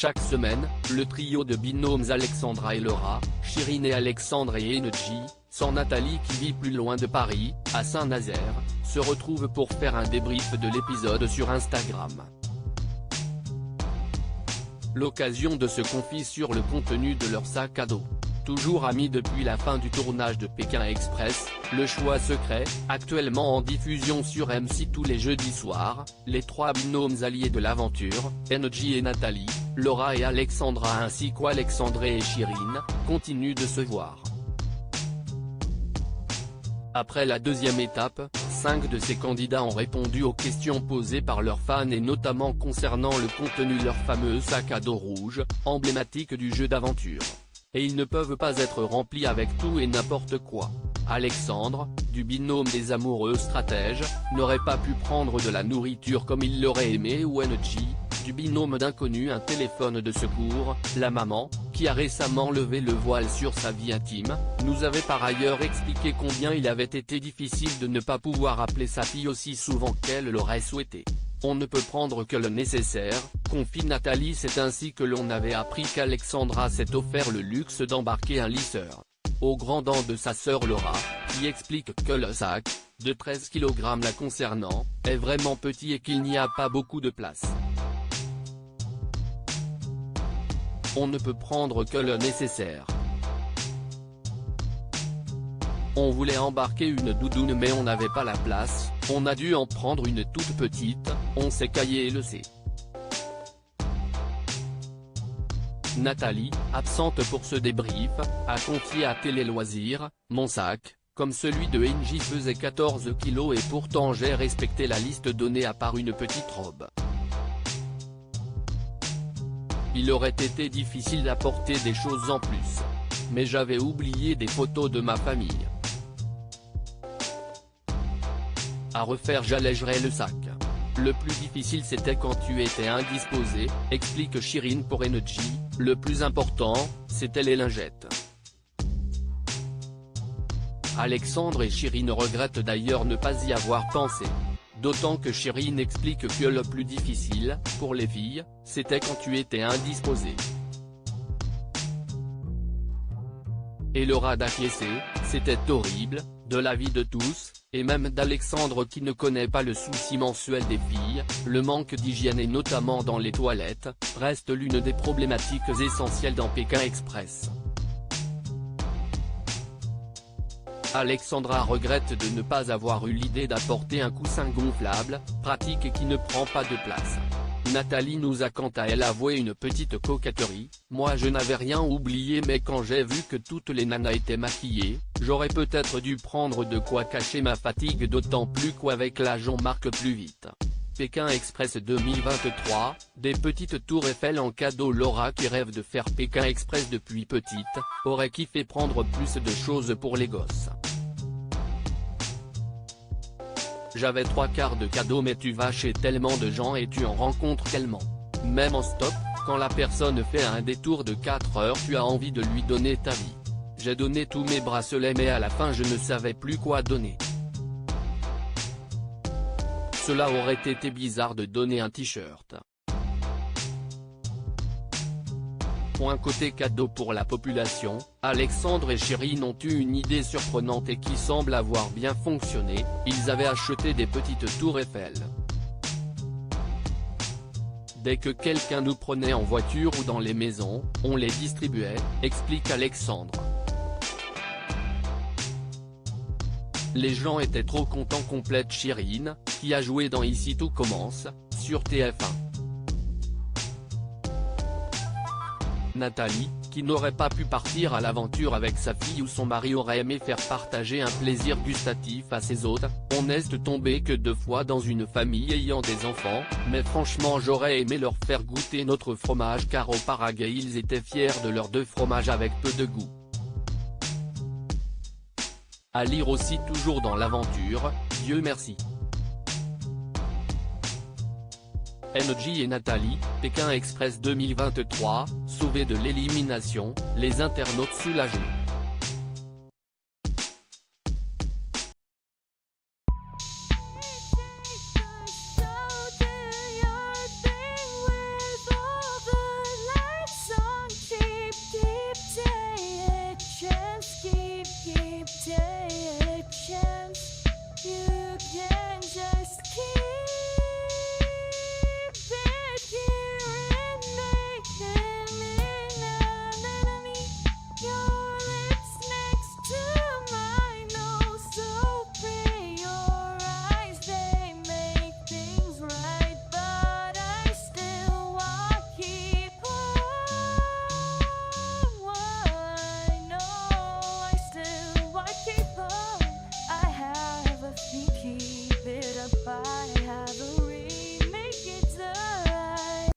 Chaque semaine, le trio de binômes Alexandra et Laura, Chirine et Alexandre et Energy, sans Nathalie qui vit plus loin de Paris, à Saint-Nazaire, se retrouvent pour faire un débrief de l'épisode sur Instagram. L'occasion de se confier sur le contenu de leur sac à dos. Toujours amis depuis la fin du tournage de Pékin Express, Le Choix Secret, actuellement en diffusion sur M6 tous les jeudis soirs, les trois binômes alliés de l'aventure, Energy et Nathalie, Laura et Alexandra ainsi qu'Alexandre et Chirine, continuent de se voir. Après la deuxième étape, 5 de ces candidats ont répondu aux questions posées par leurs fans et notamment concernant le contenu de leur fameux sac à dos rouge, emblématique du jeu d'aventure. Et ils ne peuvent pas être remplis avec tout et n'importe quoi. Alexandre, du binôme des amoureux stratèges, n'aurait pas pu prendre de la nourriture comme il l'aurait aimé ou Energy, du binôme d'inconnu un téléphone de secours, la maman, qui a récemment levé le voile sur sa vie intime, nous avait par ailleurs expliqué combien il avait été difficile de ne pas pouvoir appeler sa fille aussi souvent qu'elle l'aurait souhaité. On ne peut prendre que le nécessaire, confie Nathalie. C'est ainsi que l'on avait appris qu'Alexandra s'est offert le luxe d'embarquer un lisseur. Aux grands dents de sa sœur Laura, qui explique que le sac, de 13 kg la concernant, est vraiment petit et qu'il n'y a pas beaucoup de place. On ne peut prendre que le nécessaire. On voulait embarquer une doudoune mais on n'avait pas la place, on a dû en prendre une toute petite, on s'est caillé le sait. Nathalie, absente pour ce débrief, a confié à Télé Loisirs, mon sac, comme celui de NJ faisait 14 kg et pourtant j'ai respecté la liste donnée à part une petite robe. Il aurait été difficile d'apporter des choses en plus. Mais j'avais oublié des photos de ma famille. À refaire j'allégerais le sac. Le plus difficile c'était quand tu étais indisposé, explique Chirine pour Energy, le plus important, c'était les lingettes. Alexandre et Chirine regrettent d'ailleurs ne pas y avoir pensé. D'autant que Chirine explique que le plus difficile, pour les filles, c'était quand tu étais indisposé. Et Laura d'acquiescer, c'était horrible, de l'avis de tous, et même d'Alexandre qui ne connaît pas le souci mensuel des filles, le manque d'hygiène et notamment dans les toilettes, reste l'une des problématiques essentielles dans Pékin Express. Alexandra regrette de ne pas avoir eu l'idée d'apporter un coussin gonflable, pratique et qui ne prend pas de place. Nathalie nous a quant à elle avoué une petite coquetterie, moi je n'avais rien oublié mais quand j'ai vu que toutes les nanas étaient maquillées, j'aurais peut-être dû prendre de quoi cacher ma fatigue d'autant plus qu'avec l'âge on marque plus vite. Pékin Express 2023, des petites tours Eiffel en cadeau. Laura qui rêve de faire Pékin Express depuis petite, aurait kiffé prendre plus de choses pour les gosses. J'avais 3/4 de cadeaux mais tu vas chez tellement de gens et tu en rencontres tellement. Même en stop, quand la personne fait un détour de 4 heures tu as envie de lui donner ta vie. J'ai donné tous mes bracelets mais à la fin je ne savais plus quoi donner. Cela aurait été bizarre de donner un t-shirt. Côté cadeau pour la population, Alexandre et Chirine ont eu une idée surprenante et qui semble avoir bien fonctionné, ils avaient acheté des petites tours Eiffel. Dès que quelqu'un nous prenait en voiture ou dans les maisons, on les distribuait, explique Alexandre. Les gens étaient trop contents, complète Chirine, qui a joué dans Ici tout commence, sur TF1. Nathalie, qui n'aurait pas pu partir à l'aventure avec sa fille ou son mari aurait aimé faire partager un plaisir gustatif à ses hôtes, on n'est tombé que 2 fois dans une famille ayant des enfants, mais franchement j'aurais aimé leur faire goûter notre fromage car au Paraguay ils étaient fiers de leurs 2 fromages avec peu de goût. À lire aussi toujours dans l'aventure, Dieu merci. Energy et Nathalie, Pékin Express 2023, sauvés de l'élimination, les internautes soulagés.